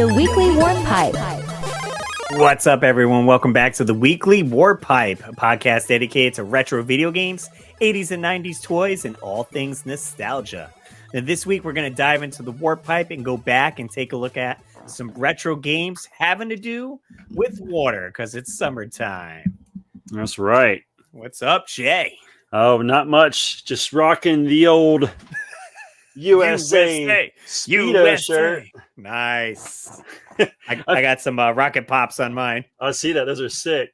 The Weekly Warp Pipe. What's up, everyone? Welcome back to the Weekly Warp Pipe, a podcast dedicated to retro video games, 80s and 90s toys, and all things nostalgia. Now, this week, we're going to dive into the Warp Pipe and go back and take a look at some retro games having to do with water, because it's summertime. That's right. What's up, Jay? Oh, not much. Just rocking the old USA Speedo shirt. Nice. I got some Rocket Pops on mine. I see that. Those are sick.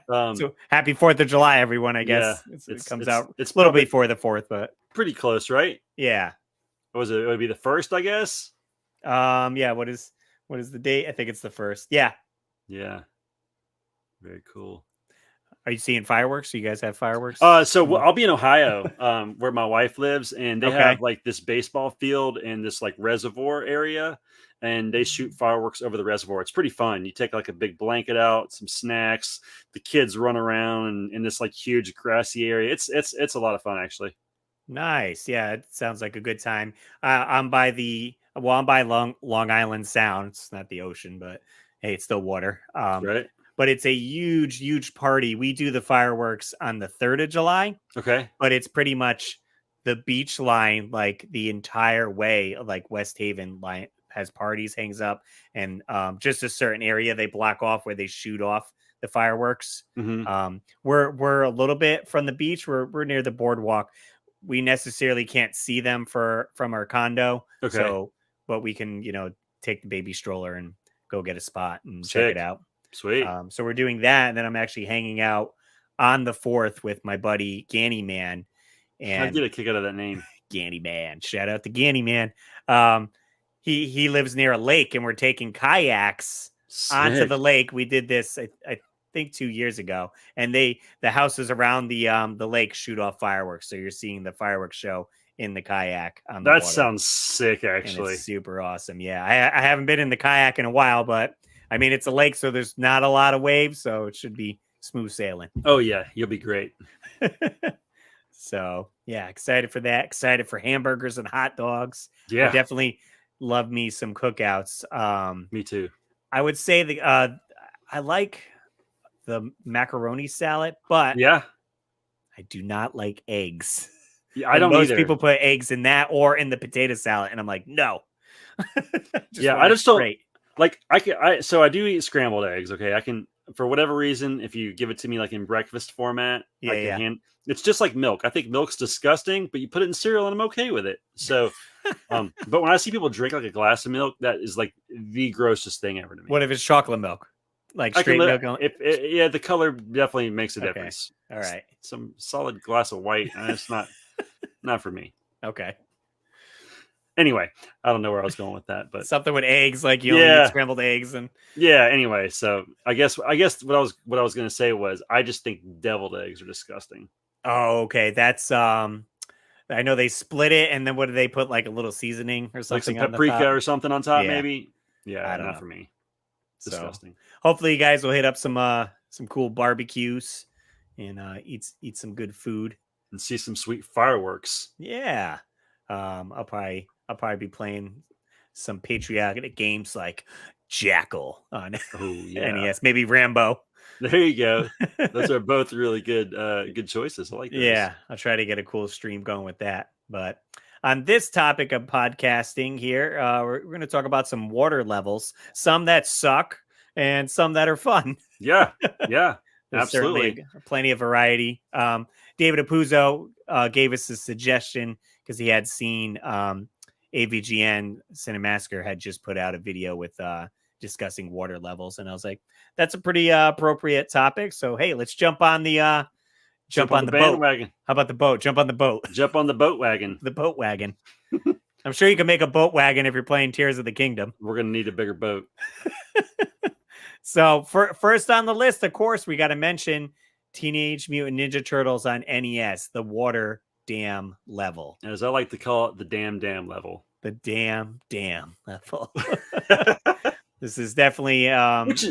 So happy 4th of July, everyone, I guess. Yeah, it comes out. It's a little bit before the 4th, but pretty close, right? Yeah. What was it? It would be the 1st, I guess. Yeah. What is the date? I think it's the 1st. Yeah. Yeah. Very cool. Are you seeing fireworks? Do you guys have fireworks? So I'll be in Ohio, where my wife lives, and they have like this baseball field and this like reservoir area, and they shoot fireworks over the reservoir. It's pretty fun. You take like a big blanket out, some snacks, the kids run around in this like huge grassy area. It's a lot of fun, actually. Nice. Yeah, it sounds like a good time. I'm by Long Island Sound. It's not the ocean, but hey, it's still water. Right. But it's a huge, huge party. We do the fireworks on the 3rd of July. Okay. But it's pretty much the beach line, like the entire way, like West Haven line has parties, hangs up, and just a certain area they block off where they shoot off the fireworks. Mm-hmm. We're a little bit from the beach. We're near the boardwalk. We necessarily can't see them from our condo. Okay. So, but we can, take the baby stroller and go get a spot and Sick. check it out. Sweet. So we're doing that, and then I'm actually hanging out on the 4th with my buddy Ganny Man. And I get a kick out of that name, Ganny Man. Shout out to Ganny Man. He lives near a lake, and we're taking kayaks onto the lake. We did this, I think, 2 years ago, and the houses around the lake shoot off fireworks, so you're seeing the fireworks show in the kayak on the water. Sounds sick, actually. And it's super awesome. Yeah, I haven't been in the kayak in a while, but I mean, it's a lake, so there's not a lot of waves, so it should be smooth sailing. Oh, yeah. You'll be great. So, yeah, excited for that. Excited for hamburgers and hot dogs. Yeah. I definitely love me some cookouts. Me too. I would say I like the macaroni salad, but yeah, I do not like eggs. Yeah, I don't either. Most people put eggs in that or in the potato salad, and I'm like, no. I just don't. Like I do eat scrambled eggs. Okay. I can, for whatever reason, if you give it to me like in breakfast format, it's just like milk. I think milk's disgusting, but you put it in cereal and I'm okay with it. So, but when I see people drink like a glass of milk, that is like the grossest thing ever to me. What if it's chocolate milk? Like straight milk? The color definitely makes a difference. All right. Some solid glass of white. It's not for me. Okay. Anyway, I don't know where I was going with that, but something with eggs, like you only eat scrambled eggs, and Anyway, so I guess what I was going to say was I just think deviled eggs are disgusting. Oh, okay. That's I know they split it, and then what do they put, like a little seasoning or something, like some paprika or something on top, Yeah. maybe? Yeah, I don't know. For me. So, disgusting. Hopefully, you guys will hit up some cool barbecues and eat some good food and see some sweet fireworks. Yeah. I'll probably be playing some patriotic games like Jackal on NES, maybe Rambo. There you go. Those are both really good choices. I like those. Yeah, I'll try to get a cool stream going with that. But on this topic of podcasting here, we're going to talk about some water levels, some that suck and some that are fun. Yeah, There's absolutely. Plenty of variety. David Apuzzo gave us a suggestion because he had seen AVGN Cinemassacre had just put out a video with discussing water levels, and I was like, that's a pretty appropriate topic. So hey, let's jump on the boat wagon. How about the boat? Jump on the boat. Jump on the boat wagon. The boat wagon. I'm sure you can make a boat wagon if you're playing Tears of the Kingdom. We're gonna need a bigger boat. So first on the list, of course, we got to mention Teenage Mutant Ninja Turtles on NES, the water dam level. As I like to call it, the damn level. The damn level. This is definitely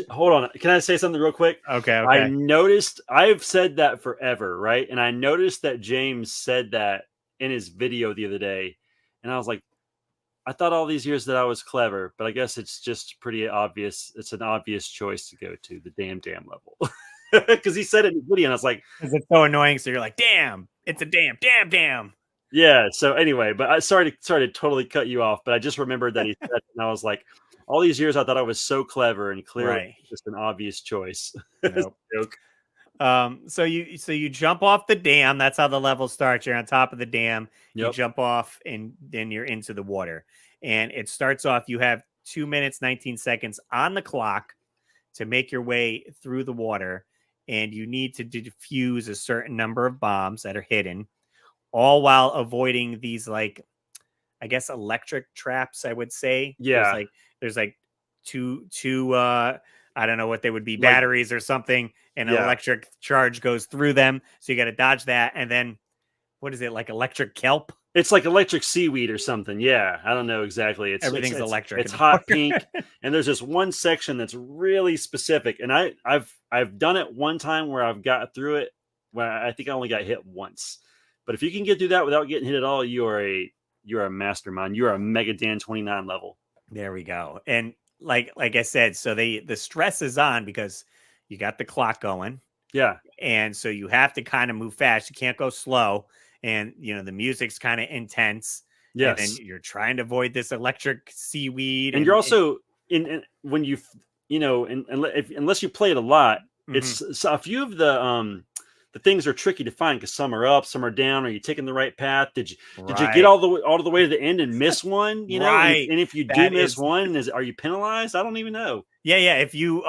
hold on. Can I say something real quick? Okay. I noticed, I've said that forever, right? And I noticed that James said that in his video the other day. And I was like, I thought all these years that I was clever, but I guess it's just pretty obvious. It's an obvious choice to go to the damn level. Because he said it in the video, and I was like, because it's so annoying. So you're like, damn, it's a damn. Yeah. So anyway, but I sorry to totally cut you off, but I just remembered that he said it, and I was like, all these years I thought I was so clever, and clearly just an obvious choice. Nope. Joke. So you jump off the dam. That's how the level starts. You're on top of the dam. Yep. You jump off, and then you're into the water. And it starts off. You have 2 minutes 19 seconds on the clock to make your way through the water, and you need to defuse a certain number of bombs that are hidden, all while avoiding these, like, I guess, electric traps, I would say. Yeah. There's like two I don't know what they would be, batteries or something, and an electric charge goes through them. So you got to dodge that. And then what is it, like electric kelp? It's like electric seaweed or something. Yeah. I don't know exactly. Everything's electric. It's hot pink. And there's this one section that's really specific. And I've done it one time where I've got through it where I think I only got hit once. But if you can get through that without getting hit at all, you're a mastermind. You're a Mega Dan 29 level. There we go. And like I said, so the stress is on because you got the clock going. Yeah. And so you have to kind of move fast. You can't go slow. And, the music's kind of intense. Yes. And then you're trying to avoid this electric seaweed. And you're also when you, unless you play it a lot, it's so a few of the things are tricky to find because some are up, some are down. Are you taking the right path? Did you get all the way to the end and miss one? Right. And if you do miss one, are you penalized? I don't even know. Yeah. If you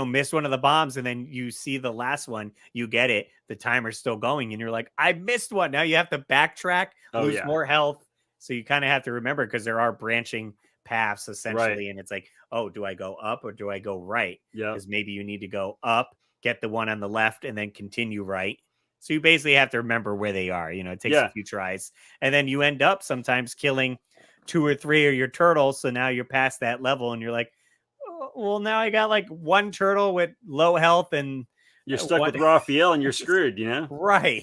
miss one of the bombs and then you see the last one, you get it. The timer's still going, and you're like, I missed one. Now you have to backtrack, lose more health. So you kind of have to remember because there are branching paths essentially, and it's like, oh, do I go up or do I go right? Yeah, because maybe you need to go up, get the one on the left, and then continue right. So you basically have to remember where they are. It takes a few tries, and then you end up sometimes killing 2 or 3 of your turtles. So now you're past that level, and you're like, oh, well, now I got like one turtle with low health, and you're stuck with Raphael, and you're screwed. Right.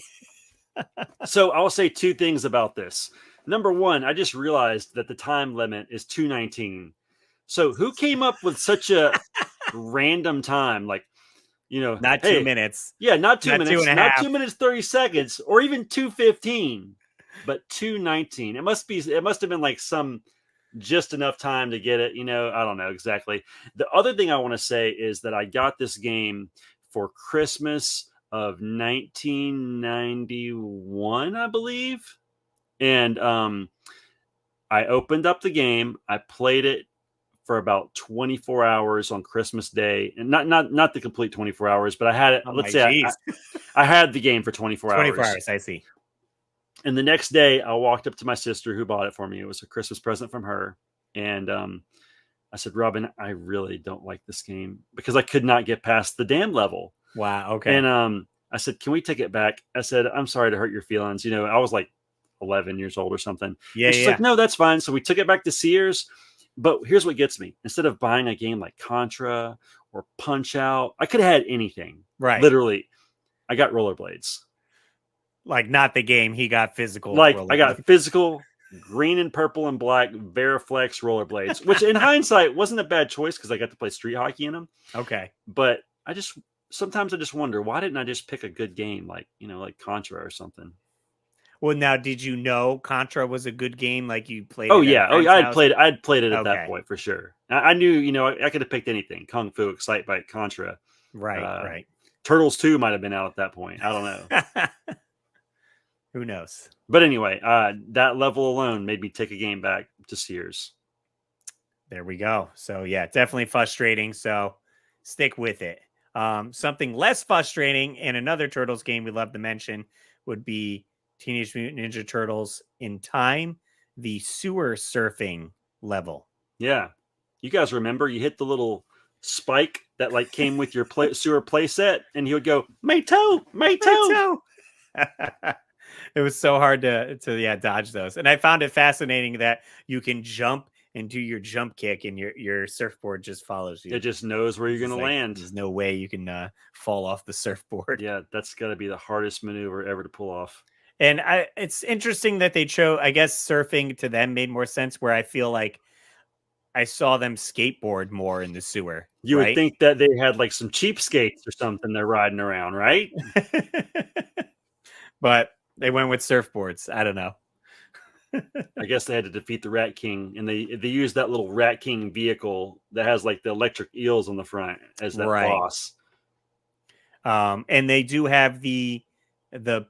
So I'll say 2 things about this. Number one, I just realized that the time limit is 2:19. So who came up with such a random time? Like, not 2 minutes. Yeah, not 2 minutes. 2.5. Not 2 minutes 30 seconds, or even 2:15, but 2:19. It must have been like some just enough time to get it. I don't know exactly. The other thing I want to say is that I got this game for Christmas of 1991, I believe. And I opened up the game. I played it for about 24 hours on Christmas Day, and not the complete 24 hours, but I had it. Let's say I had the game for 24 hours. 24 hours, I see. And the next day, I walked up to my sister who bought it for me. It was a Christmas present from her, and I said, "Robin, I really don't like this game because I could not get past the dam level." Wow. Okay. And I said, "Can we take it back?" I said, "I'm sorry to hurt your feelings." I was like 11 years old or something. Yeah. And she's like, "No, that's fine." So we took it back to Sears. But here's what gets me. Instead of buying a game like Contra or Punch Out, I could have had anything. Right. Literally, I got rollerblades. Like, not the game. He got physical. Like, I got physical, green and purple and black Veriflex rollerblades, which in hindsight wasn't a bad choice because I got to play street hockey in them. Okay. But sometimes I just wonder, why didn't I just pick a good game like Contra or something? Well, now, did you know Contra was a good game? Like, you played? Oh yeah, I'd played it at that point for sure. I knew, I could have picked anything: Kung Fu, Excitebike, Contra. Right, right. Turtles 2 might have been out at that point. I don't know. Who knows? But anyway, that level alone made me take a game back to Sears. There we go. So yeah, definitely frustrating. So stick with it. Something less frustrating, and another Turtles game we love to mention would be Teenage Mutant Ninja Turtles in Time, the sewer surfing level. Yeah. You guys remember you hit the little spike that like came with your sewer play set, and he would go, "My toe, my toe." It was so hard to dodge those. And I found it fascinating that you can jump and do your jump kick, and your surfboard just follows you. It just knows where you're going to land. There's no way you can fall off the surfboard. Yeah, that's got to be the hardest maneuver ever to pull off. And it's interesting that they chose, I guess surfing to them made more sense, where I feel like I saw them skateboard more in the sewer. You would Right? think that they had like some cheapskates or something they're riding around, right? But they went with surfboards. I don't know. I guess they had to defeat the Rat King, and they used that little Rat King vehicle that has like the electric eels on the front as that boss. And they do have the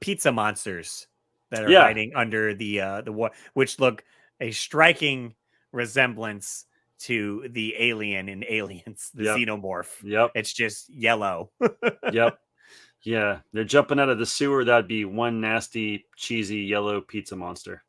pizza monsters that are hiding under the water, which look a striking resemblance to the alien in Aliens, the xenomorph. Yep, it's just yellow. Yep. Yeah, they're jumping out of the sewer. That'd be one nasty, cheesy yellow pizza monster.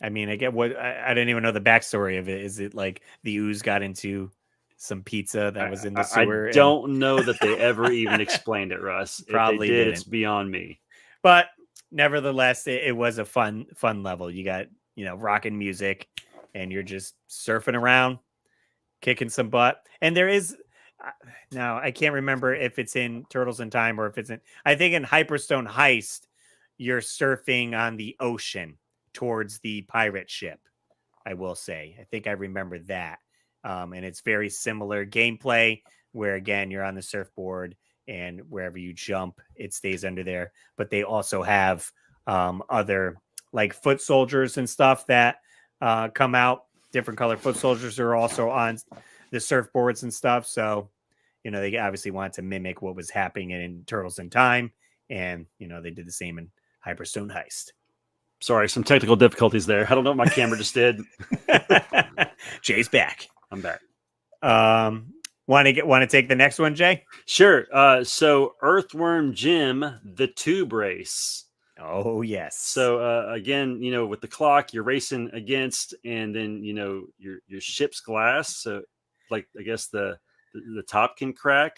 I mean, I get what I didn't even know the backstory of it. Is it like the ooze got into some pizza that was in the sewer? I don't know that they ever even explained it, Russ. Probably if they did, didn't. It's beyond me. But nevertheless, it was a fun level. You got, rocking music, and you're just surfing around, kicking some butt. And there is now, I can't remember if it's in Turtles in Time or if it's I think in Hyperstone Heist, you're surfing on the ocean towards the pirate ship. I will say, I think I remember that. And it's very similar gameplay where, again, you're on the surfboard, and wherever you jump, it stays under there. But they also have other like foot soldiers and stuff that come out. Different color foot soldiers are also on the surfboards and stuff. So, they obviously wanted to mimic what was happening in Turtles in Time. And, they did the same in Hyperstone Heist. Sorry, some technical difficulties there. I don't know what my camera just did. Jay's back. I'm back. Want to take the next one, Jay? Sure. So Earthworm Jim, the tube race. Oh, yes. So again, with the clock, you're racing against, and then your ship's glass. So like, I guess the top can crack.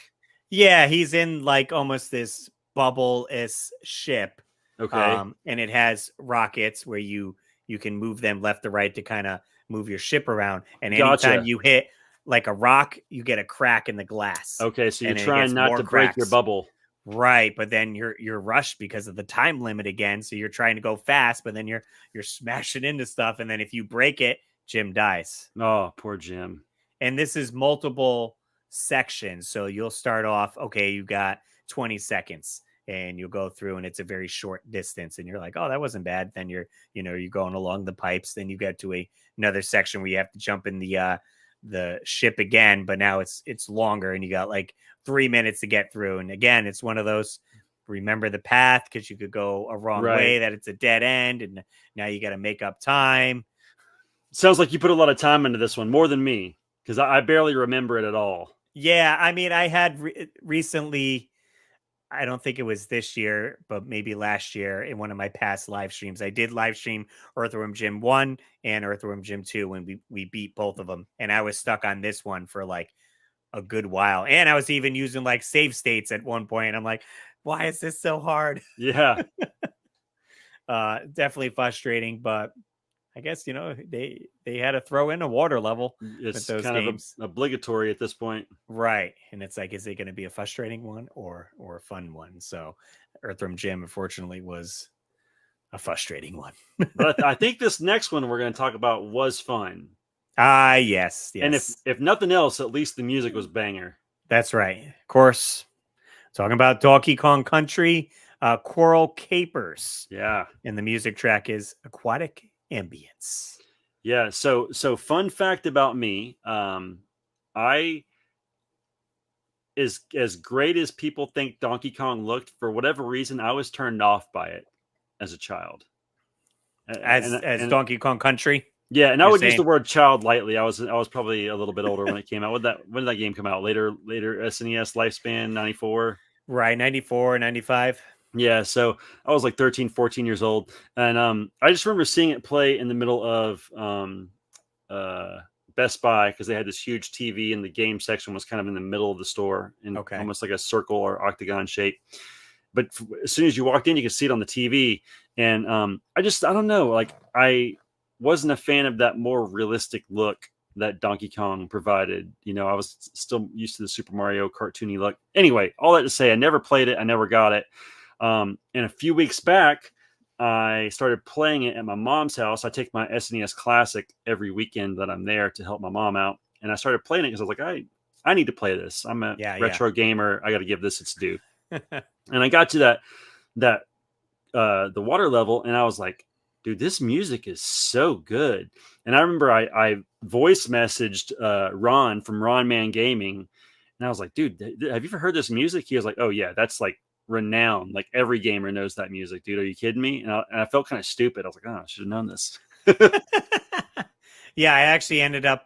Yeah, he's in like almost this bubble-ish ship. Okay. And it has rockets where you can move them left to right to kind of move your ship around. And anytime you hit like a rock, you get a crack in the glass. Okay, so you're trying not to break your bubble. Right, but then you're rushed because of the time limit again. So you're trying to go fast, but then you're smashing into stuff, and then if you break it, Jim dies. Oh, poor Jim. And this is multiple sections. So you'll start off, okay, you got 20 seconds. And you'll go through, and it's a very short distance, and you're like, oh, that wasn't bad. Then you're going along the pipes. Then you get to another section where you have to jump in the ship again, but now it's longer, and you got like 3 minutes to get through. And again, it's one of those, remember the path, because you could go a wrong way, that it's a dead end, and now you got to make up time. Sounds like you put a lot of time into this one, more than me, because I barely remember it at all. Yeah, I mean, I had recently, I don't think it was this year, but maybe last year, in one of my past live streams, I did live stream Earthworm Jim 1 and Earthworm Jim 2 when we beat both of them. And I was stuck on this one for like a good while. And I was even using like save states at one point. I'm like, why is this so hard? Yeah. Definitely frustrating, but I guess, they had to throw in a water level. It's with those kind games. of obligatory at this point. Right. And it's like, is it going to be a frustrating one or a fun one? So Earthworm Jim, unfortunately, was a frustrating one. But I think this next one we're going to talk about was fun. Yes. And if nothing else, at least the music was banger. That's right. Of course. Talking about Donkey Kong Country, Coral Capers. Yeah. And the music track is Aquatic Ambience. Yeah. So fun fact about me, I, as great as people think Donkey Kong looked, for whatever reason, I was turned off by it as a child. As Donkey Kong Country? Yeah, and I would use the word child lightly. I was probably a little bit older when it came out. When did that game come out? Later SNES lifespan, 94? Right, 94, 95. Yeah, so I was like 13, 14 years old. And I just remember seeing it play in the middle of Best Buy, because they had this huge TV, and the game section was kind of in the middle of the store, in almost like a circle or octagon shape. But as soon as you walked in, you could see it on the TV. And I don't know, like I wasn't a fan of that more realistic look that Donkey Kong provided. I was still used to the Super Mario cartoony look. Anyway, all that to say, I never played it. I never got it. And a few weeks back, I started playing it at my mom's house. I take my SNES Classic every weekend that I'm there to help my mom out. And I started playing it because I was like, I need to play this. I'm a retro gamer. I got to give this its due. And I got to the water level, and I was like, dude, this music is so good. And I remember I voice messaged Ron from Ron Man Gaming, and I was like, dude, have you ever heard this music? He was like, oh yeah, that's like renowned. Like every gamer knows that music, dude. Are you kidding me? And I felt kind of stupid. I was like, oh, I should have known this. Yeah, I actually ended up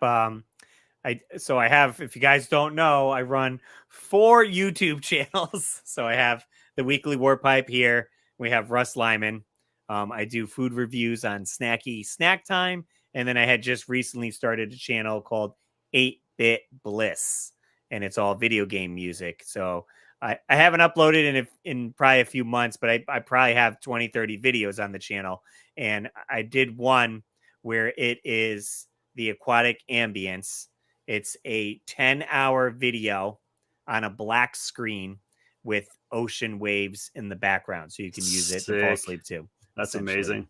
so I have, if you guys don't know, I run 4 YouTube channels. So I have the Weekly Warpipe here. We have Russ Lyman. I do food reviews on Snacky Snack Time. And then I had just recently started a channel called 8-Bit Bliss. And it's all video game music. So I haven't uploaded in probably a few months, but I probably have 20, 30 videos on the channel. And I did one where it is the aquatic ambience. It's a 10-hour video on a black screen with ocean waves in the background. So you can use it to fall asleep too. That's amazing.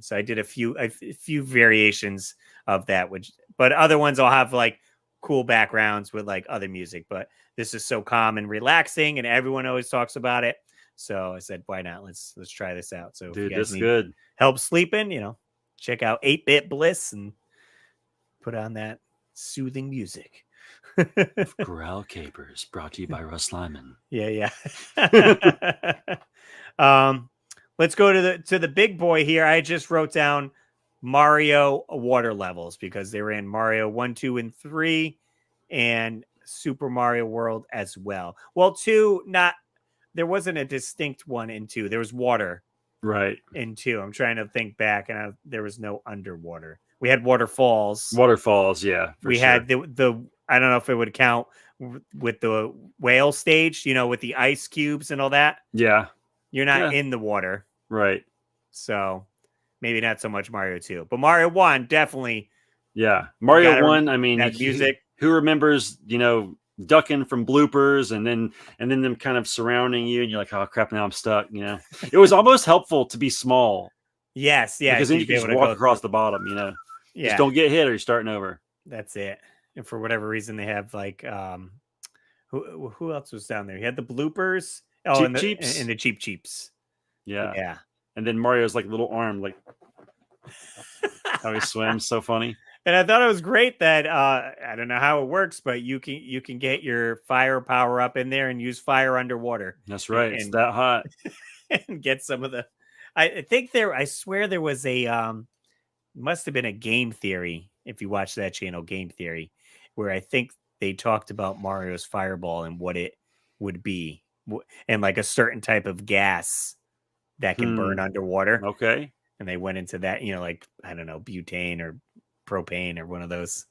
So I did a few variations of that, but other ones I'll have like cool backgrounds with like other music, but this is so calm and relaxing and everyone always talks about it. So I said, why not? Let's try this out. So dude, this is good. Help sleeping, check out 8-Bit Bliss and put on that soothing music. Growl Capers brought to you by Russ Lyman. Yeah. Let's go to the big boy here. I just wrote down Mario water levels because they were in Mario 1, 2, and 3 and Super Mario World as well. Well, 2, there wasn't a distinct one in 2. There was water in 2. I'm trying to think back, and there was no underwater. We had waterfalls. Yeah. We had the I don't know if it would count with the whale stage, with the ice cubes and all that. Yeah. You're not in the water. Right. So maybe not so much Mario 2. But Mario 1, definitely. Yeah. Mario 1, I mean, that music. Who remembers, ducking from bloopers and then them kind of surrounding you and you're like, oh crap, now I'm stuck, It was almost helpful to be small. Yes, yeah. Because then you can just walk across the bottom, Yeah. Just don't get hit or you're starting over. That's it. And for whatever reason, they have like who else was down there? He had the bloopers. Oh, and the Cheap Cheeps. Yeah. And then Mario's like little arm, like how he swims, so funny. And I thought it was great that I don't know how it works, but you can get your fire power up in there and use fire underwater. That's right. It's that hot. And get some of the. I think I swear there was a must have been a Game Theory. If you watch that channel, Game Theory, where I think they talked about Mario's fireball and what it would be, and like a certain type of gas that can burn underwater. Okay. And they went into that, like, I don't know, butane or propane or one of those.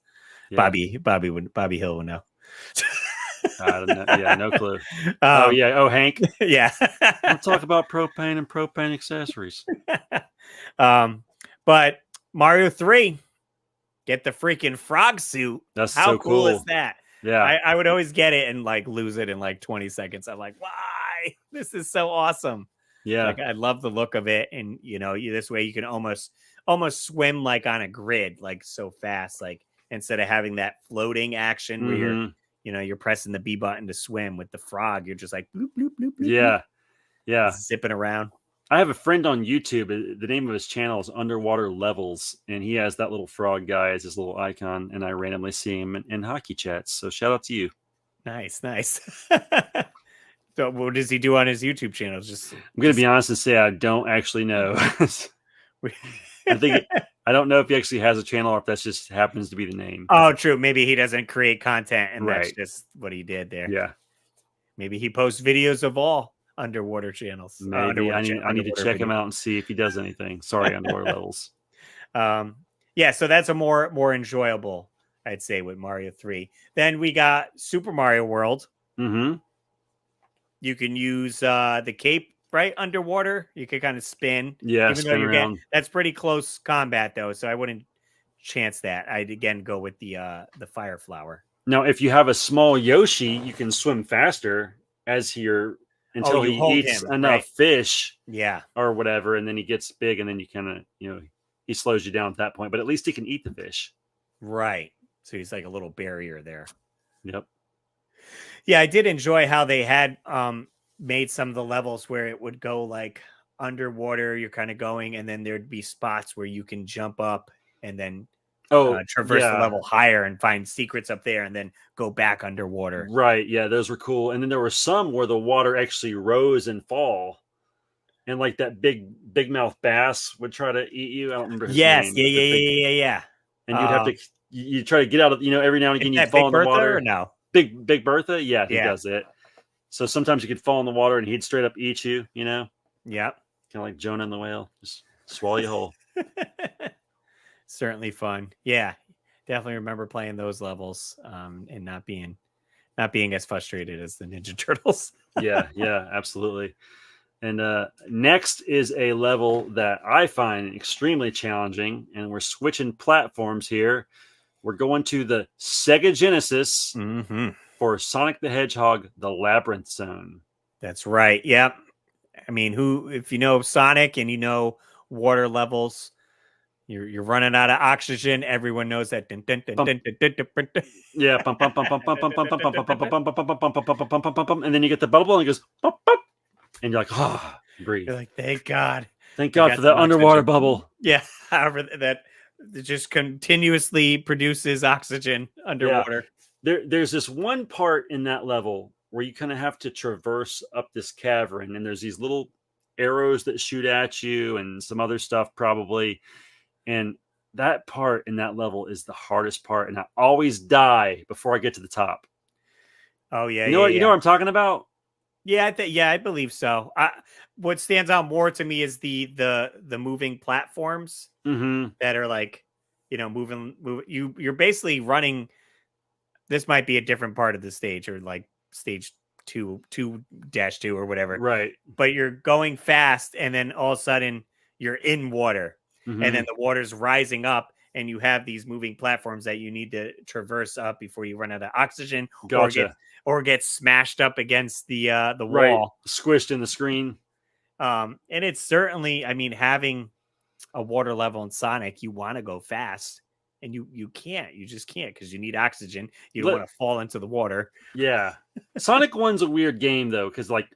Yeah. Bobby Hill would know. I don't know. Yeah, no clue. Hank. Yeah. We'll talk about propane and propane accessories. But Mario 3, get the freaking frog suit. That's how so cool is that? Yeah. I would always get it and like lose it in like 20 seconds. I'm like, why? This is so awesome. Yeah. Like, I love the look of it. And this way you can almost swim like on a grid, like so fast, like instead of having that floating action where you're pressing the B button to swim. With the frog, you're just like bloop, bloop, bloop, bloop. Yeah. Yeah. Zipping around. I have a friend on YouTube. The name of his channel is Underwater Levels, and he has that little frog guy as his little icon, and I randomly see him in hockey chats. So shout out to you. Nice. So what does he do on his YouTube channel? I'm going to be honest and say I don't actually know. I don't know if he actually has a channel or if that just happens to be the name. Oh, true. Maybe he doesn't create content, and that's just what he did there. Yeah. Maybe he posts videos of all underwater channels. Maybe I need to check him out and see if he does anything. Sorry, Underwater Levels. Yeah, so that's a more enjoyable, I'd say, with Mario 3. Then we got Super Mario World. Mm-hmm. You can use the cape right underwater. You can kind of spin. Yeah, spin around. That's pretty close combat though, so I wouldn't chance that. I'd again go with the fire flower. Now, if you have a small Yoshi, you can swim faster as you're until he eats enough fish, or whatever, and then he gets big, and then you kind of, he slows you down at that point. But at least he can eat the fish, right? So he's like a little barrier there. Yep. Yeah, I did enjoy how they had made some of the levels where it would go like underwater. You're kind of going, and then there'd be spots where you can jump up and then traverse the level higher and find secrets up there, and then go back underwater. Right. Yeah, those were cool. And then there were some where the water actually rose and fall, and like that big mouth bass would try to eat you. I don't remember his name. Yeah. And you'd have to you try to get out of every now and again you'd fall in the water. Or no, Big Bertha. Yeah, he does it. So sometimes you could fall in the water and he'd straight up eat you. Yeah. Kind of like Jonah and the whale, just swallow you whole. Certainly fun. Yeah, definitely remember playing those levels and not being as frustrated as the Ninja Turtles. Yeah, absolutely. And next is a level that I find extremely challenging, and we're switching platforms here. We're going to the Sega Genesis for Sonic the Hedgehog: The Labyrinth Zone. That's right. Yep. I mean, if you know Sonic and you know water levels, you're running out of oxygen. Everyone knows that. Yeah. And then you get the bubble and it goes, and you're like, oh, breathe. You're like, thank God. Thank God for the underwater bubble. Yeah. However, that just continuously produces oxygen underwater. There's this one part in that level where you kind of have to traverse up this cavern, and there's these little arrows that shoot at you and some other stuff probably. And that part in that level is the hardest part, and I always die before I get to the top. Oh yeah, you know what I'm talking about? Yeah, I believe so. What stands out more to me is the moving platforms that are like, moving. You're basically running. This might be a different part of the stage, or like stage 2-2 or whatever. Right. But you're going fast, and then all of a sudden you're in water, and then the water's rising up, and you have these moving platforms that you need to traverse up before you run out of oxygen. Gotcha. Or get smashed up against the wall, right. Squished in the screen. And it's certainly, I mean, having a water level in Sonic, you want to go fast, and you just can't, because you need oxygen. You don't want to fall into the water. Yeah. Sonic 1's a weird game though, because like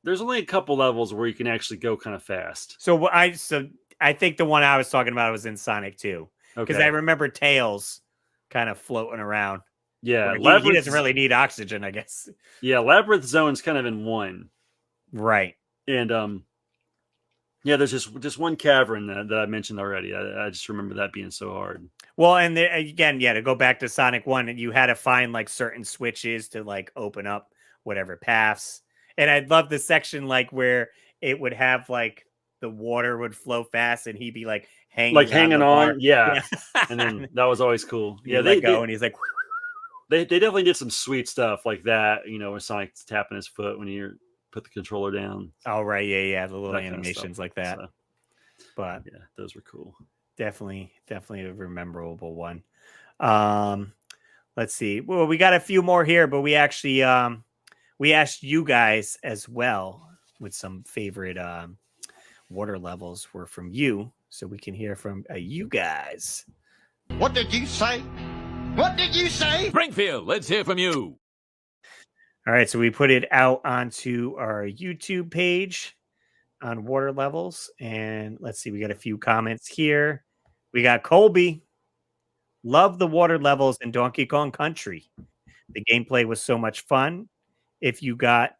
there's only a couple levels where you can actually go kind of fast. So I think the one I was talking about was in Sonic 2, because I remember Tails kind of floating around. Yeah, he doesn't really need oxygen, I guess. Yeah, Labyrinth Zone's kind of in one. Right. And there's just one cavern that I mentioned already. I just remember that being so hard. Well, and again, to go back to Sonic 1, you had to find like certain switches to like open up whatever paths. And I'd love the section like where it would have like the water would flow fast and he'd be like hanging on. Yeah. And then that was always cool. Yeah, they go and he's like, They definitely did some sweet stuff like that, when Sonic's tapping his foot when you put the controller down. Oh, right. Yeah. The little animations like that. So, but yeah, those were cool. Definitely a memorable one. Let's see. Well, we got a few more here, but we actually we asked you guys as well with some favorite water levels were from you, so we can hear from you guys. What did you say? What did you say? Springfield, let's hear from you. All right, so we put it out onto our YouTube page on water levels, and let's see, we got a few comments here. We got Colby. Love the water levels in Donkey Kong Country. The gameplay was so much fun. If you got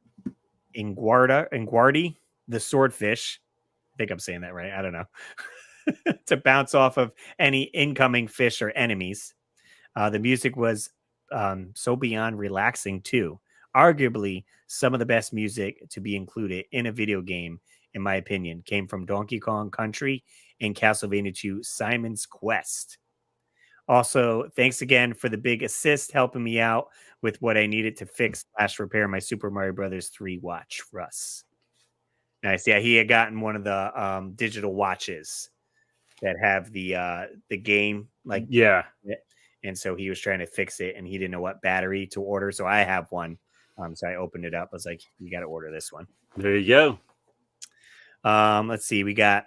Inguardi, the swordfish, I think I'm saying that right, I don't know, to bounce off of any incoming fish or enemies. The music was so beyond relaxing too. Arguably, some of the best music to be included in a video game, in my opinion, came from Donkey Kong Country and Castlevania 2 Simon's Quest. Also, thanks again for the big assist helping me out with what I needed to fix / repair my Super Mario Brothers 3 watch, Russ. Nice. Yeah, he had gotten one of the digital watches that have the game. Yeah. And so he was trying to fix it, and he didn't know what battery to order. So I have one So I opened it up. I was like, you got to order this one. There you go. Let's see. We got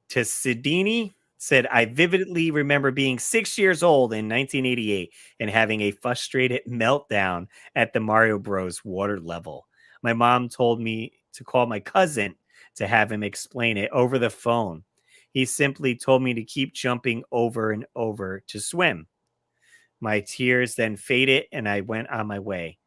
Tassidini said, I vividly remember being 6 years old in 1988 and having a frustrated meltdown at the Mario Bros. Water level. My mom told me to call my cousin to have him explain it over the phone. He simply told me to keep jumping over and over to swim. My tears then faded and I went on my way.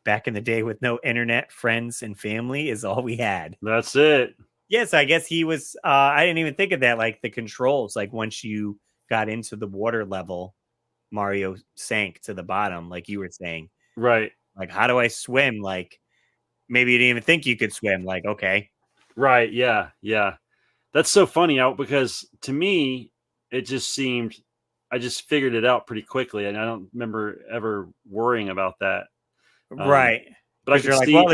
Back in the day with no internet, friends, and family is all we had. That's it. Yes, I guess he was. I didn't even think of that. Like the controls, like once you got into the water level, Mario sank to the bottom, like you were saying. Right. Like, how do I swim? Like, maybe you didn't even think you could swim. Like, okay. Right. Yeah. Yeah. That's so funny because to me, it just seemed I just figured it out pretty quickly, and I don't remember ever worrying about that. Right. But I could like, see. well,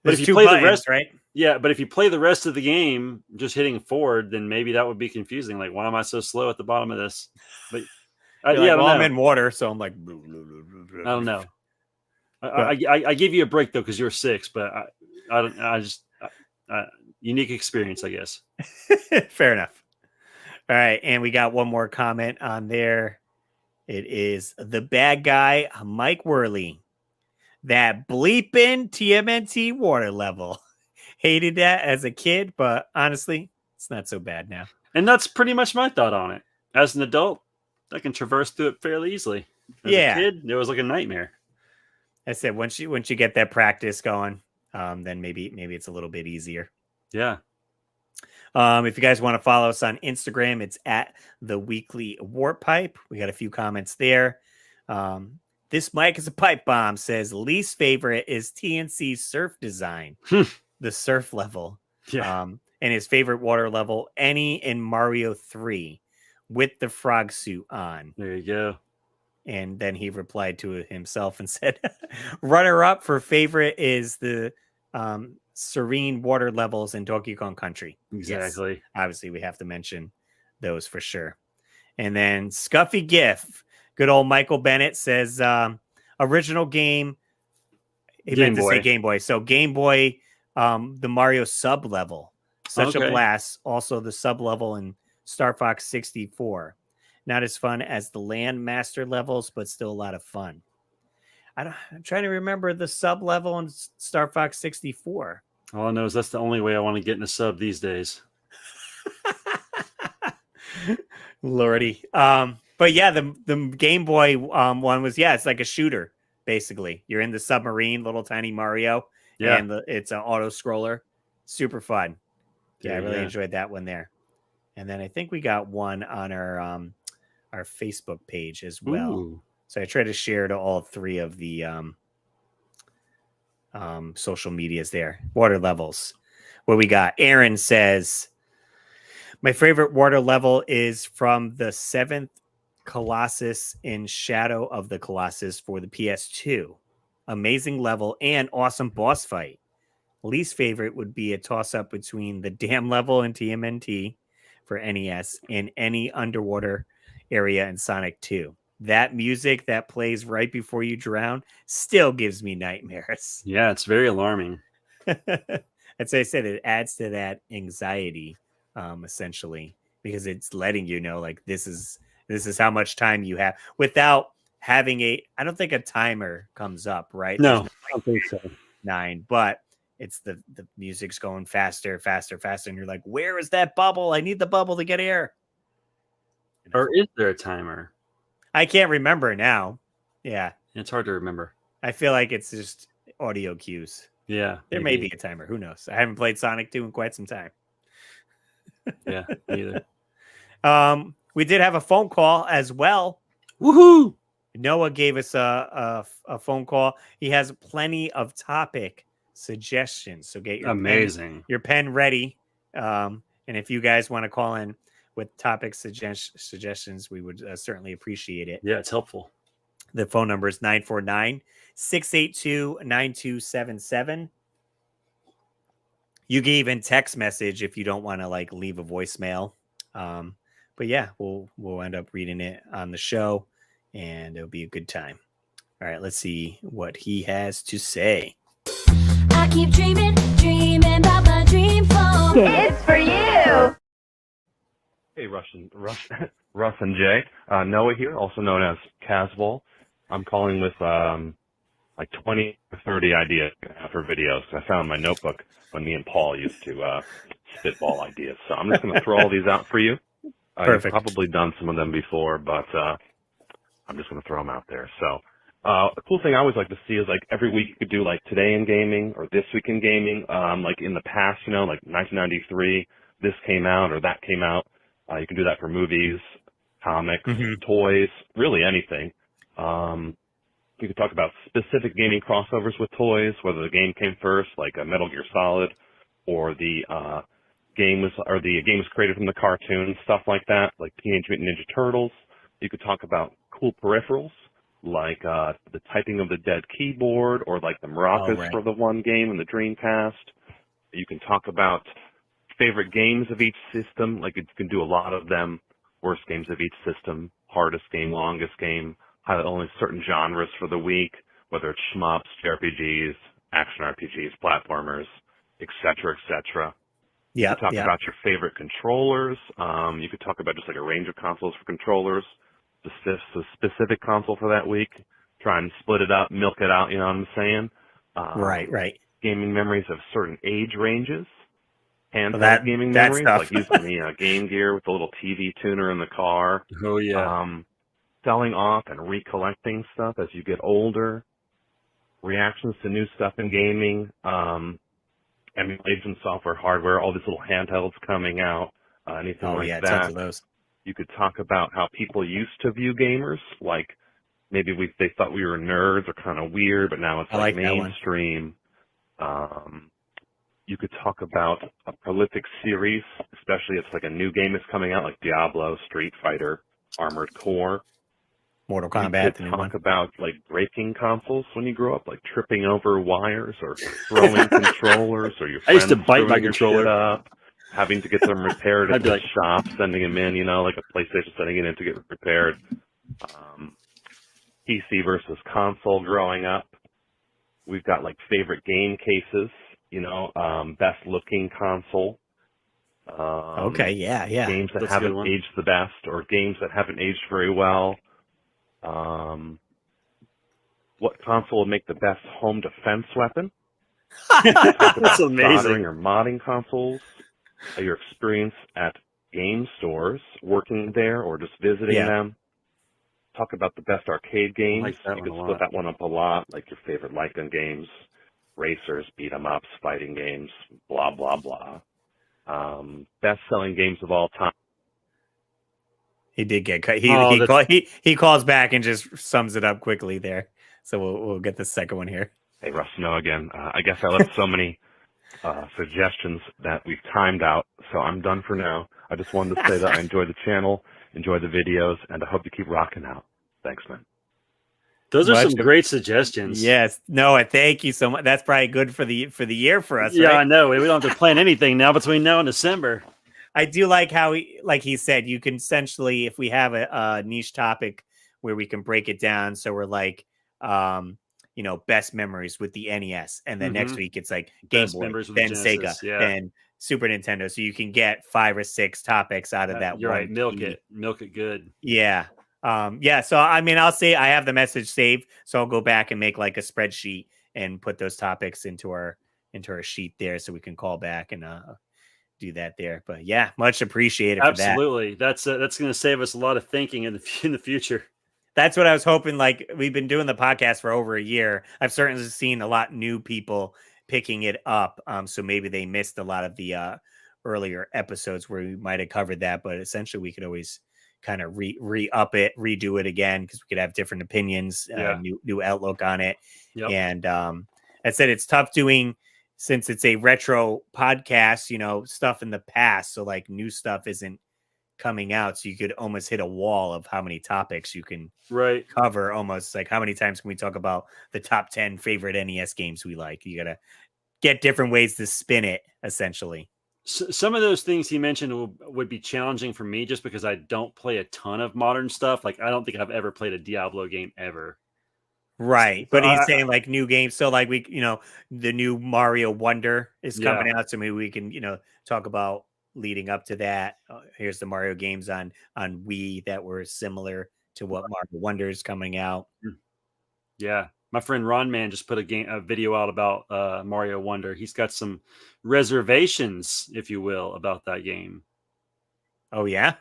but if you play the rest, right? Yeah. But if you play the rest of the game just hitting forward, then maybe that would be confusing. Like, why am I so slow at the bottom of this? But I don't know. I'm in water, so I'm like, I don't know. I give you a break though because you're 6, but I just unique experience, I guess. Fair enough. All right, and we got one more comment on there. It is the bad guy, Mike Worley. That bleeping TMNT water level. Hated that as a kid, but honestly, it's not so bad now. And that's pretty much my thought on it. As an adult, I can traverse through it fairly easily. As a kid, it was like a nightmare. I said once you get that practice going, then maybe it's a little bit easier. Yeah. If you guys want to follow us on Instagram, it's at the Weekly Warp Pipe. We got a few comments there. This mic is a pipe bomb, says least favorite is TNC's surf design, the surf level. Yeah. And his favorite water level, any in Mario 3 with the frog suit on. There you go. And then he replied to himself and said, runner up for favorite is the serene water levels in Donkey Kong Country. Exactly. Yes, obviously, we have to mention those for sure. And then Scuffy GIF, good old Michael Bennett says, original game. He meant to say Game Boy. So Game Boy, the Mario sub level. Such a blast. Also the sub level in Star Fox 64. Not as fun as the Land Master levels, but still a lot of fun. I'm trying to remember the sub level in Star Fox 64. All I know is that's the only way I want to get in a sub these days. Lordy. But yeah, the Game Boy one was, it's like a shooter, basically. You're in the submarine, little tiny Mario. Yeah. And it's an auto scroller. Super fun. Yeah, I really enjoyed that one there. And then I think we got one on our Facebook page as well. Ooh. So I try to share to all 3 of the social medias there. Water levels. What we got? Aaron says, my favorite water level is from the 7th Colossus in Shadow of the Colossus for the PS2. Amazing level and awesome boss fight. Least favorite would be a toss-up between the Damn level in TMNT for NES and any underwater area in Sonic 2. That music that plays right before you drown still gives me nightmares. Yeah, it's very alarming. As I said, it adds to that anxiety, essentially, because it's letting you know, like, this is how much time you have without having I don't think a timer comes up, right? No, I don't think so. 9, but it's the music's going faster, and you're like, where is that bubble? I need the bubble to get air. Or is there a timer? I can't remember now. Yeah. It's hard to remember. I feel like it's just audio cues. Yeah. There may be a timer. Who knows? I haven't played Sonic 2 in quite some time. Yeah, neither. We did have a phone call as well. Woohoo! Noah gave us a phone call. He has plenty of topic suggestions. So get your pen ready. And if you guys want to call in with topic suggestions, we would certainly appreciate it. Yeah, it's helpful. The phone number is 949-682-9277. You can even text message if you don't want to like leave a voicemail. But yeah, we'll end up reading it on the show and it'll be a good time. All right, let's see what he has to say. I keep dreaming about my dream phone. It's for you. Hey, Russ and Jay. Noah here, also known as Casball. I'm calling with like 20 or 30 ideas for videos. I found my notebook when me and Paul used to spitball ideas. So I'm just going to throw all these out for you. You've probably done some of them before, but I'm just going to throw them out there. So a cool thing I always like to see is like every week you could do like Today in Gaming or This Week in Gaming. Like in the past, you know, like 1993, this came out or that came out. You can do that for movies, comics, toys, really anything. You could talk about specific gaming crossovers with toys, whether the game came first, like a Metal Gear Solid, or the game was created from the cartoon, stuff like that, like Teenage Mutant Ninja Turtles. You could talk about cool peripherals, like the Typing of the Dead keyboard, or like the maracas for the one game in the Dreamcast. You can talk about favorite games of each system, like you can do a lot of them, worst games of each system, hardest game, longest game, highlight only certain genres for the week, whether it's shmups, JRPGs, action RPGs, platformers, etc., etc. Yeah. You could talk about your favorite controllers. You could talk about just like a range of consoles for controllers, the specific console for that week. Try and split it up, milk it out, you know what I'm saying? Right. Gaming memories of certain age ranges. Handheld gaming memories, like using the Game Gear with the little TV tuner in the car. Oh, yeah. Selling off and recollecting stuff as you get older. Reactions to new stuff in gaming. Emulation software, hardware, all these little handhelds coming out. Anything like that. Tons of those. You could talk about how people used to view gamers, like maybe they thought we were nerds or kind of weird, but now it's like mainstream. You could talk about a prolific series, especially if it's like a new game is coming out, like Diablo, Street Fighter, Armored Core. Mortal Kombat. You could talk about like breaking consoles when you grow up, like tripping over wires or throwing controllers, or your friends I used to bite my controller shit up, having to get them repaired at the shop, sending them in, you know, like a PlayStation sending it in to get repaired. PC versus console growing up. We've got like favorite game cases, you know, best looking console. Games that haven't aged the best, or games that haven't aged very well. What console would make the best home defense weapon? That's amazing. Soldering or modding consoles. Your experience at game stores, working there, or just visiting them. Talk about the best arcade games. You could split that one up a lot, like your favorite light gun games, racers, beat 'em ups, fighting games, blah blah blah. Best-selling games of all time. He did get cut. He calls back and just sums it up quickly there. So we'll get the second one here. Hey, Russ, no again. I guess I left so many suggestions that we've timed out, so I'm done for now. I just wanted to say that I enjoy the channel, enjoy the videos, and I hope you keep rocking out. Thanks, man. Those are some great suggestions. Yes. Noah, thank you so much. That's probably good for the year for us. Yeah, right? I know. We don't have to plan anything now between now and December. I do like how he said, you can essentially, if we have a niche topic where we can break it down. So we're like, best memories with the NES. And then next week it's like Game Boy, then Sega, then Super Nintendo. So you can get 5 or 6 topics out of that. You're right. Milk it good. Yeah. So, I mean, I'll say I have the message saved. So I'll go back and make like a spreadsheet and put those topics into our sheet there. So we can call back and, do that there. But yeah, much appreciated. Absolutely. For that. That's going to save us a lot of thinking in the future. That's what I was hoping. Like, we've been doing the podcast for over a year. I've certainly seen a lot new people picking it up. So maybe they missed a lot of the earlier episodes where we might have covered that, but essentially we could always kind of re-up it, redo it again, because we could have different opinions, new outlook on it. Yep. And I said it's tough doing, since it's a retro podcast, stuff in the past. So like new stuff isn't coming out. So you could almost hit a wall of how many topics you can cover. Almost like how many times can we talk about the top 10 favorite NES games we like? You got to get different ways to spin it, essentially. Some of those things he mentioned would be challenging for me just because I don't play a ton of modern stuff. Like I don't think I've ever played a Diablo game ever. Right. So But he's saying like new games. So like the new Mario Wonder is coming out. So maybe we can, talk about leading up to that. Here's the Mario games on Wii that were similar to what Mario Wonder is coming out. Yeah. My friend Ron Man just put a video out about Mario Wonder. He's got some reservations, if you will, about that game. Oh yeah.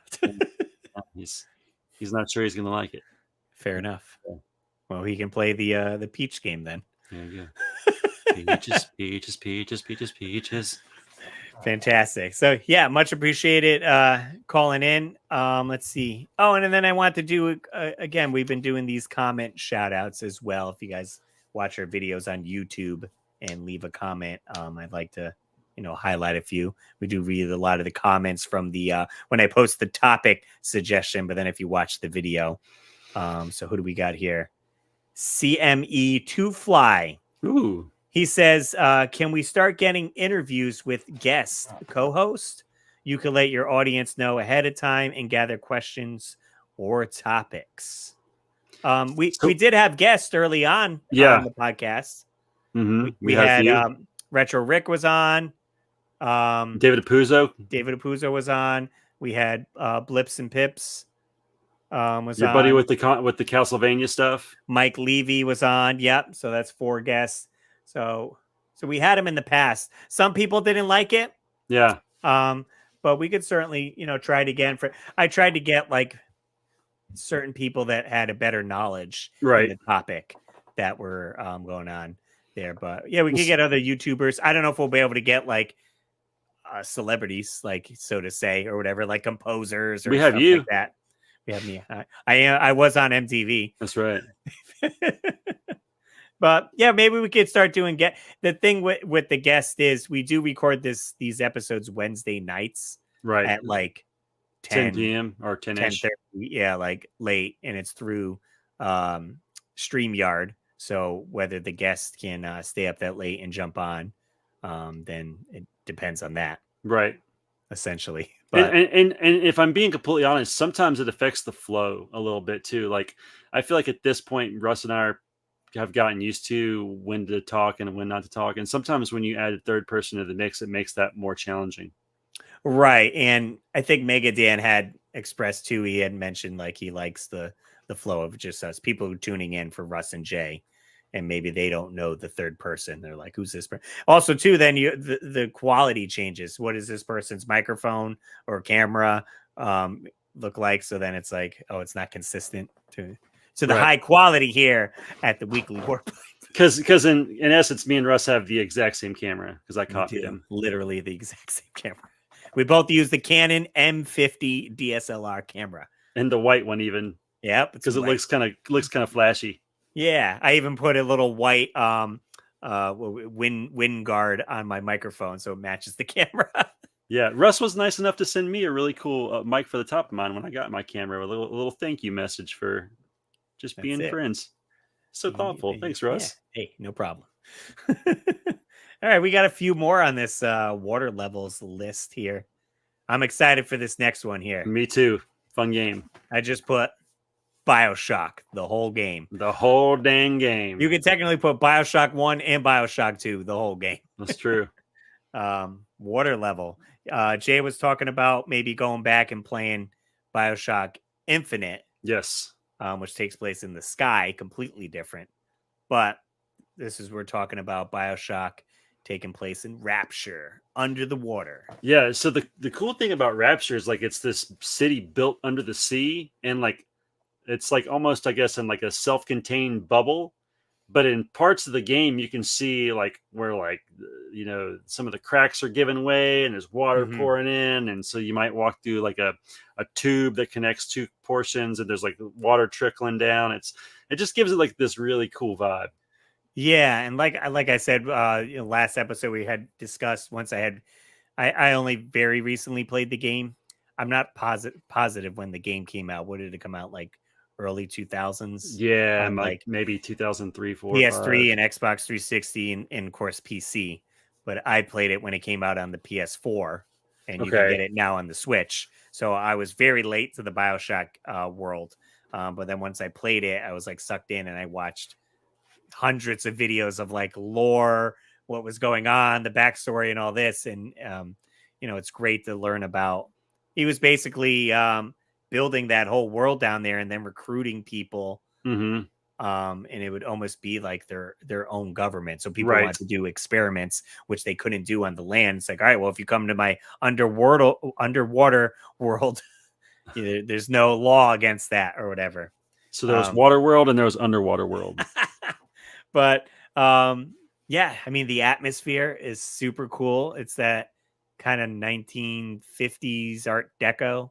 He's not sure he's gonna like it. Fair enough. Well, he can play the Peach game then. There you go. Peaches. Fantastic. So yeah, much appreciated calling in. Let's see. Oh, and then I want to do again, we've been doing these comment shout outs as well. If you guys watch our videos on YouTube and leave a comment, I'd like to highlight a few. We do read a lot of the comments from the when I post the topic suggestion, but then if you watch the video. So who do we got here? CME2Fly. Ooh. He says, can we start getting interviews with guest co-host? You can let your audience know ahead of time and gather questions or topics. We did have guests early on the podcast. Mm-hmm. We had Retro Rick was on. David Apuzzo was on. We had Blips and Pips. Was your on. Buddy with the Castlevania stuff. Mike Levy was on. Yep. So that's 4 guests. So we had him in the past. Some people didn't like it. Yeah. But we could certainly, try it again. I tried to get like certain people that had a better knowledge in the topic that were going on there. But yeah, we could get other YouTubers. I don't know if we'll be able to get like celebrities, like so to say, or whatever, like composers or we have stuff you like that. We have me. I was on MTV. That's right. But yeah, maybe we could start doing the thing with the guest is we do record these episodes Wednesday nights, right, at like 10 p.m. or 10-ish. 10:30, yeah, like late, and it's through StreamYard. So whether the guest can stay up that late and jump on, then it depends on that, right? Essentially. But and if I'm being completely honest, sometimes it affects the flow a little bit too. Like I feel like at this point, Russ and I have gotten used to when to talk and when not to talk. And sometimes when you add a third person to the mix, it makes that more challenging. Right. And I think Mega Dan had expressed too, he had mentioned like he likes the flow of just us people tuning in for Russ and Jay. And maybe they don't know the third person. They're like, who's this person? Also, too, then the quality changes. What does this person's microphone or camera look like? So then it's like, oh, it's not consistent to the high quality here at the Weekly Warp. Because in essence, me and Russ have the exact same camera because I copied him. Literally the exact same camera. We both use the Canon M50 DSLR camera. And the white one even. Yep. Because it looks kind of flashy. Yeah, I even put a little white wind guard on my microphone so it matches the camera. Yeah, Russ was nice enough to send me a really cool mic for the top of mine when I got my camera. A little thank you message for just being friends. So thoughtful. Thanks, Russ. Yeah. Hey, no problem. All right, we got a few more on this water levels list here. I'm excited for this next one here. Me too. Fun game. I just put BioShock, the whole game. The whole dang game. You can technically put BioShock 1 and BioShock 2, the whole game. That's true. Water level. Jay was talking about maybe going back and playing BioShock Infinite. Yes. Which takes place in the sky, completely different. But we're talking about BioShock taking place in Rapture, under the water. Yeah, so the cool thing about Rapture is like it's this city built under the sea, and like it's like almost, I guess, in like a self-contained bubble. But in parts of the game, you can see like where like, some of the cracks are giving way and there's water pouring in. And so you might walk through like a tube that connects 2 portions and there's like water trickling down. It just gives it like this really cool vibe. Yeah. And like I said, last episode we had discussed I only very recently played the game. I'm not positive when the game came out. What did it come out like? Early 2000s. Yeah, like maybe 2003, 4, PS3 and Xbox 360 and of course PC. But I played it when it came out on the PS4, and you can get it now on the Switch. So I was very late to the BioShock world. But then once I played it, I was like sucked in, and I watched hundreds of videos of like lore, what was going on, the backstory, and all this. And it's great to learn about. He was basically building that whole world down there and then recruiting people. Mm-hmm. And it would almost be like their own government. So people Right. wanted to do experiments, which they couldn't do on the land. It's like, all right, well, if you come to my underwater world, there's no law against that or whatever. So there was water world and there was underwater world. But yeah, I mean, the atmosphere is super cool. It's that kind of 1950s Art Deco,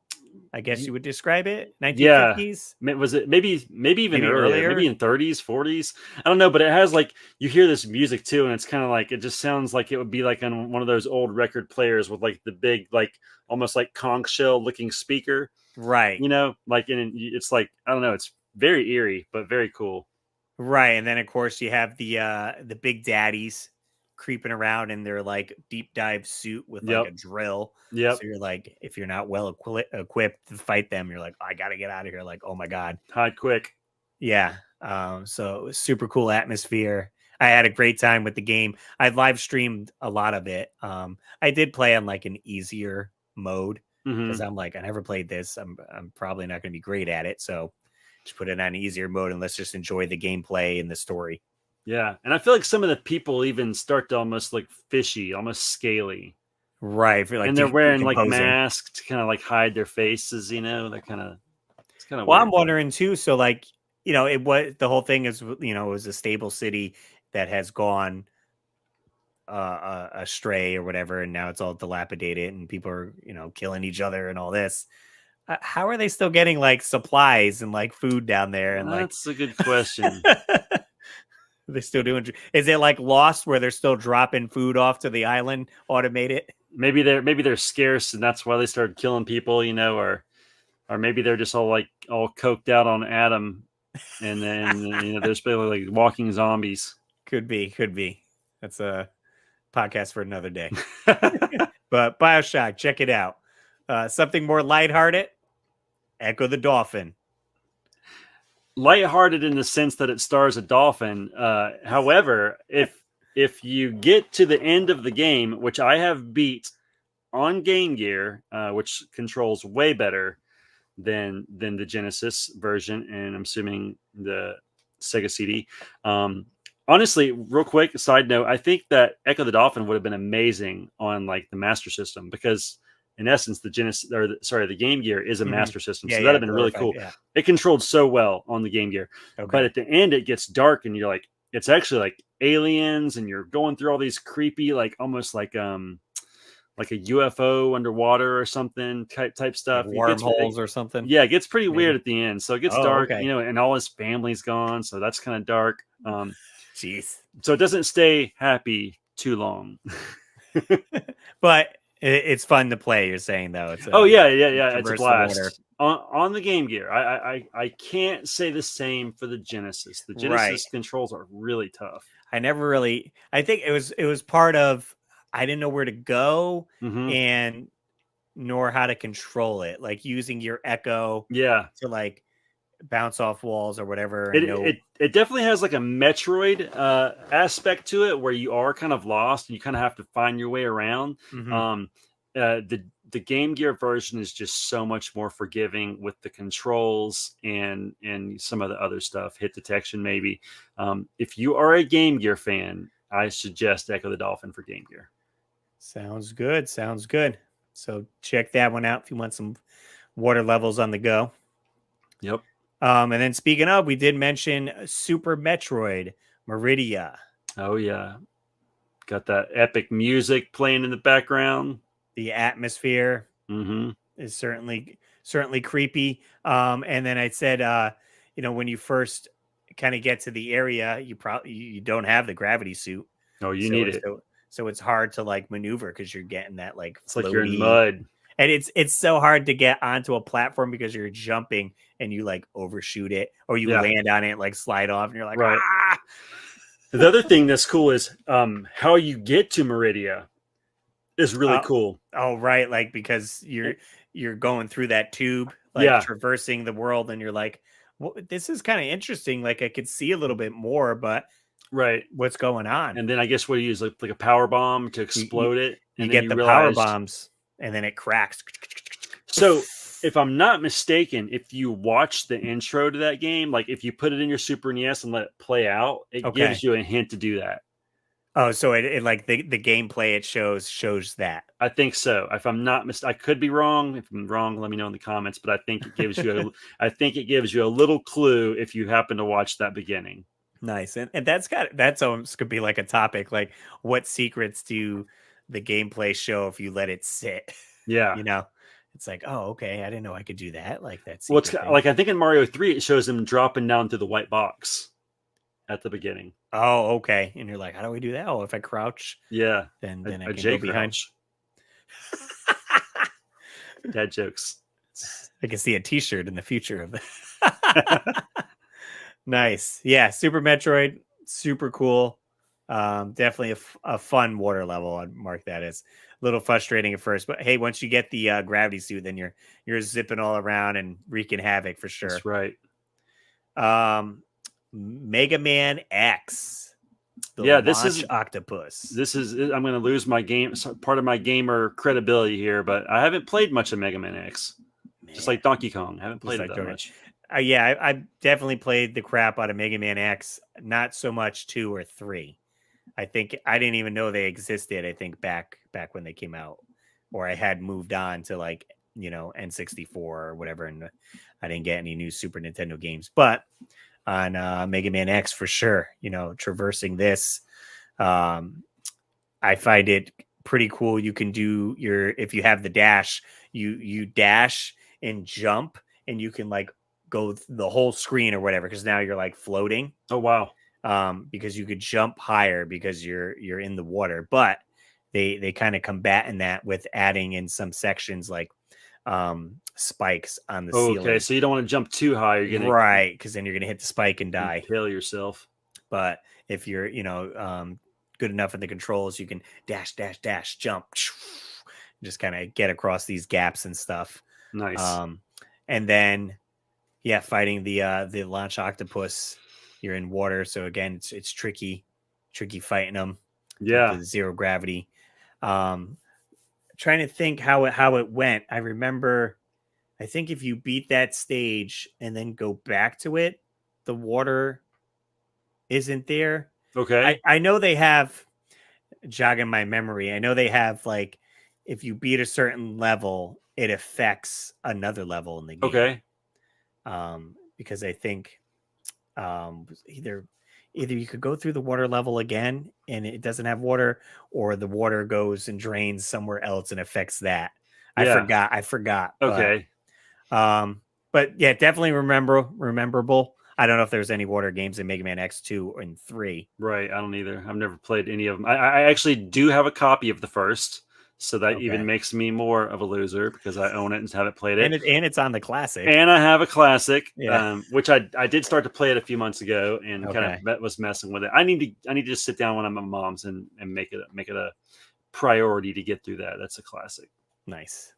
I guess you would describe it. 1950s. Yeah. Was it maybe even earlier? Maybe in 30s, 40s? I don't know, but it has like, you hear this music too, and it's kind of like, it just sounds like it would be like on one of those old record players with like the big, like almost like conch shell looking speaker. Right. Like, and it's like, I don't know, it's very eerie, but very cool. Right. And then of course you have the big daddies creeping around in their like deep dive suit with like a drill. Yeah. So you're like, if you're not well equipped to fight them, you're like, I gotta get out of here. Like, oh my God. Hide quick. Yeah. So it was super cool atmosphere. I had a great time with the game. I live streamed a lot of it. I did play on like an easier mode because I'm like, I never played this. I'm probably not gonna be great at it. So just put it on easier mode and let's just enjoy the gameplay and the story. Yeah, and I feel like some of the people even start to almost like fishy, almost scaly. Right. Like and they're wearing like masks to kind of like hide their faces, They're kind of, it's kind of Well, weird. I'm wondering too. So like, it was, the whole thing is, it was a stable city that has gone astray or whatever. And now it's all dilapidated and people are, killing each other and all this. How are they still getting like supplies and like food down there? And that's a good question. They're still doing. Is it like Lost where they're still dropping food off to the island, automated? Maybe they're scarce and that's why they started killing people, or maybe they're just all coked out on Adam, and then they're basically like walking zombies. Could be. That's a podcast for another day. But BioShock, check it out. Something more lighthearted. Echo the Dolphin. Lighthearted in the sense that it stars a dolphin. However, if you get to the end of the game, which I have beat on Game Gear, which controls way better than the Genesis version, and I'm assuming the Sega CD. Honestly, real quick side note, I think that Echo the Dolphin would have been amazing on like the Master System because in essence, the Game Gear is a Master System. So that'd have been really cool. Yeah. It controlled so well on the Game Gear. Okay. But at the end, it gets dark and you're like, it's actually like aliens and you're going through all these creepy, like almost like a UFO underwater or something type stuff. Like wormholes or something. Yeah, it gets pretty weird at the end. So it gets dark, and all his family's gone. So that's kind of dark. Jeez. So it doesn't stay happy too long. But it's fun to play. You're saying though, it's it's a blast on the Game Gear. I can't say the same for the Genesis. The Genesis controls are really tough. I think it was part of. I didn't know where to go and nor how to control it, like using your Echo, to like bounce off walls or whatever. It definitely has like a Metroid aspect to it where you are kind of lost and you kind of have to find your way around. The Game Gear version is just so much more forgiving with the controls and some of the other stuff, hit detection maybe. If you are a Game Gear fan, I suggest Echo the Dolphin for Game Gear. Sounds good. So check that one out if you want some water levels on the go. Yep. And then speaking of, we did mention Super Metroid Meridia. Oh yeah. Got that epic music playing in the background. The atmosphere is certainly creepy. And then I said, when you first kind of get to the area, you don't have the gravity suit. Oh, you need it. So it's hard to like maneuver because you're getting that like it's like you're in mud. And it's so hard to get onto a platform because you're jumping and you like overshoot it or you land on it and like slide off and you're like, ah! The other thing that's cool is how you get to Meridia is really cool. Oh, right. Like because you're going through that tube, like traversing the world and you're like, well, this is kind of interesting. Like I could see a little bit more, but Right. what's going on. And then I guess what you use like a power bomb to explode it. You And get then the realize, power bombs, and then it cracks. So if I'm not mistaken, if you watch the intro to that game, like if you put it in your Super NES and let it play out, it gives you a hint to do that. Oh, so it like the gameplay it shows that. I think so. If I'm not I could be wrong. If I'm wrong, let me know in the comments. But I think it gives you a little clue if you happen to watch that beginning. Nice, and that's almost could be like a topic, like what secrets do the gameplay show if you let it sit? Yeah, it's like, oh, okay, I didn't know I could do that. Like that's well, it's like I think in Mario 3 it shows him dropping down through the white box at the beginning. Oh, okay, and you're like, how do we do that? Oh, if I crouch, yeah, then I can J go behind. Dad jokes. I can see a T-shirt in the future of that. Nice. Yeah. Super Metroid. Super cool. Definitely a fun water level. I'd mark that as a little frustrating at first, but hey, once you get the gravity suit, then you're zipping all around and wreaking havoc for sure. That's right. Mega Man X. This is octopus. I'm going to lose my part of my gamer credibility here, but I haven't played much of Mega Man X. Just like Donkey Kong, I haven't played it that much. Yeah, I definitely played the crap out of Mega Man X. Not so much 2 or 3. I think I didn't even know they existed. I think back when they came out, or I had moved on to like N64 or whatever, and I didn't get any new Super Nintendo games. But on Mega Man X for sure, traversing this, I find it pretty cool. You can do if you have the dash, you dash and jump, and you can like go the whole screen or whatever, because now you're like floating. Oh wow. Because you could jump higher because you're in the water, but they kind of combat in that with adding in some sections like spikes on the ceiling. Okay, so you don't want to jump too high. You're gonna right, because then you're gonna hit the spike and die. Impale yourself. But if you're good enough in the controls, you can dash, jump, just kind of get across these gaps and stuff. Nice. And then fighting the launch octopus. You're in water, so again, it's tricky fighting them. Yeah, the zero gravity. Trying to think how it went. I remember, I think if you beat that stage and then go back to it, the water isn't there. Okay. I know they have, jogging my memory, I know they have like, if you beat a certain level, it affects another level in the game. Okay. Because I think either you could go through the water level again and it doesn't have water, or the water goes and drains somewhere else and affects that. Yeah. I forgot. Okay. But yeah, definitely rememberable. I don't know if there's any water games in Mega Man X2 and 3. Right. I don't either. I've never played any of them. I actually do have a copy of the first. So that even makes me more of a loser because I own it and haven't played it. And it's on the classic. And I have a classic, yeah. Which I did start to play it a few months ago and kind of was messing with it. I need to just sit down when I'm at mom's and make it a priority to get through that. That's a classic. Nice.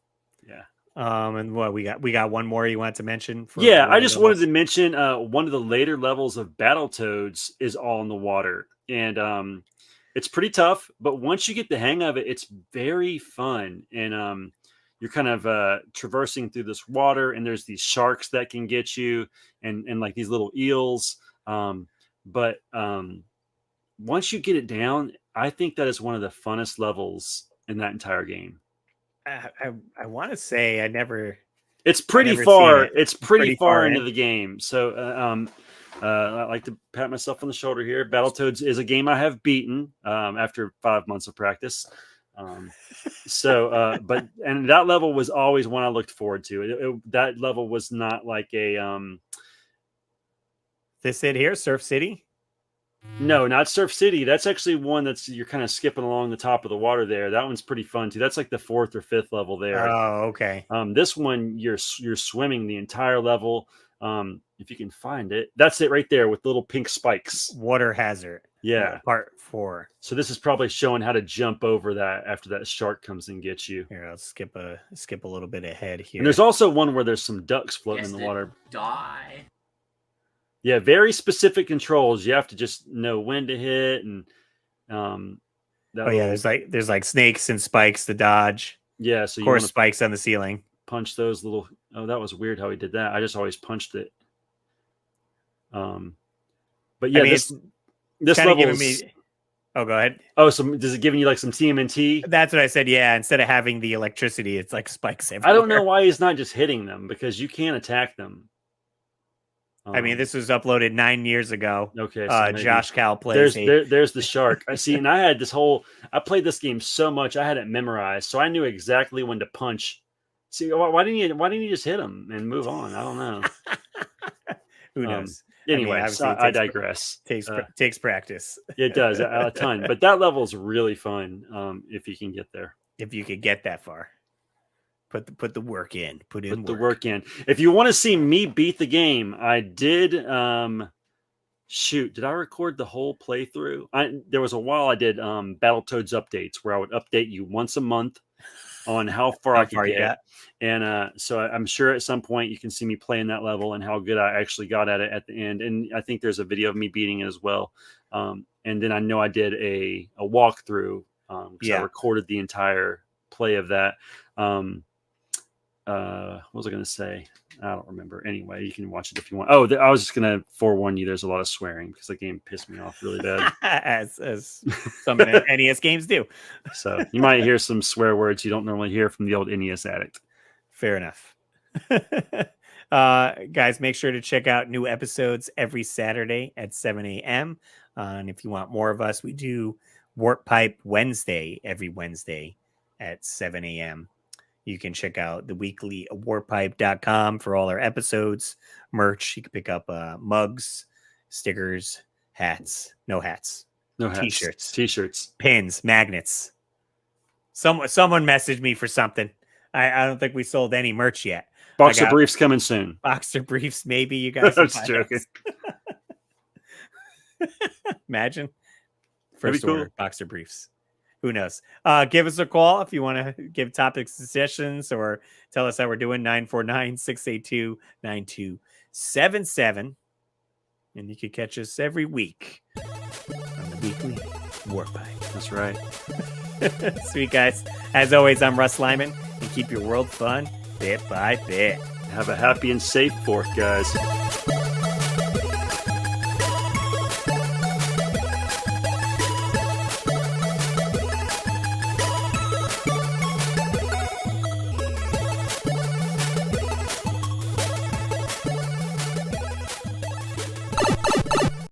Yeah. And what we got one more you want to mention? I just wanted to mention one of the later levels of Battletoads is all in the water. And it's pretty tough, but once you get the hang of it, it's very fun. And you're kind of traversing through this water, and there's these sharks that can get you, and like these little eels. But once you get it down, I think that is one of the funnest levels in that entire game. I want to say I never. It's pretty far. It's pretty far into the game. So I like to pat myself on the shoulder here. Battletoads is a game I have beaten after 5 months of practice. But that level was always one I looked forward to. That level was not like a. This it here, Surf City. No, not Surf City. That's actually one you're kind of skipping along the top of the water there. That one's pretty fun too. That's like the 4th or 5th level there. Oh, okay. This one you're swimming the entire level. If you can find it, that's it right there with little pink spikes. Water hazard. Yeah. Part 4. So this is probably showing how to jump over that after that shark comes and gets you. Here, I'll skip a little bit ahead here. And there's also one where there's some ducks floating in the water. Die. Yeah, very specific controls. You have to just know when to hit, and there's like snakes and spikes to dodge. Yeah, so of course spikes on the ceiling. Punch those little. Oh, that was weird how he did that. I just always punched it. But yeah, this level is. Oh, go ahead. Oh, so does it giving you like some TMNT? That's what I said. Yeah, instead of having the electricity, it's like spikes everywhere. I don't know why he's not just hitting them, because you can attack them. I mean, this was uploaded 9 years ago. Okay, so Josh Cal plays. There's the shark. I see, and I had I played this game so much, I had it memorized, so I knew exactly when to punch. See, why didn't you just hit him and move on? I don't know. Who knows? Anyway, I digress. Takes practice. It does a ton, but that level is really fun if you can get there. If you could get that far, put the work in. Put the work in. If you want to see me beat the game, I did. Did I record the whole playthrough? There was a while I did Battletoads updates where I would update you once a month on how far I could get. And so I'm sure at some point you can see me playing that level and how good I actually got at it at the end. And I think there's a video of me beating it as well. And then I know I did a walkthrough because I recorded the entire play of that. What was I going to say? I don't remember. Anyway, you can watch it if you want. Oh, I was just going to forewarn you. There's a lot of swearing because the game pissed me off really bad. as some NES games do. So you might hear some swear words you don't normally hear from the old NES addict. Fair enough. Guys, make sure to check out new episodes every Saturday at 7 a.m. And if you want more of us, we do Warp Pipe Wednesday every Wednesday at 7 a.m. You can check out the weekly warpipe.com for all our episodes, merch. You can pick up mugs, stickers, hats, no hats, t-shirts, pins, magnets. Someone messaged me for something. I don't think we sold any merch yet. Boxer briefs coming soon. Boxer briefs, maybe you guys. I was joking. Imagine. First order, boxer briefs. Who knows? Give us a call if you want to give topic suggestions or tell us how we're doing. 949-682-9277. And you can catch us every week on the weekly Warp Pipe. That's right. Sweet, guys. As always, I'm Russ Lyman, and keep your world fun bit by bit. Have a happy and safe 4th, guys.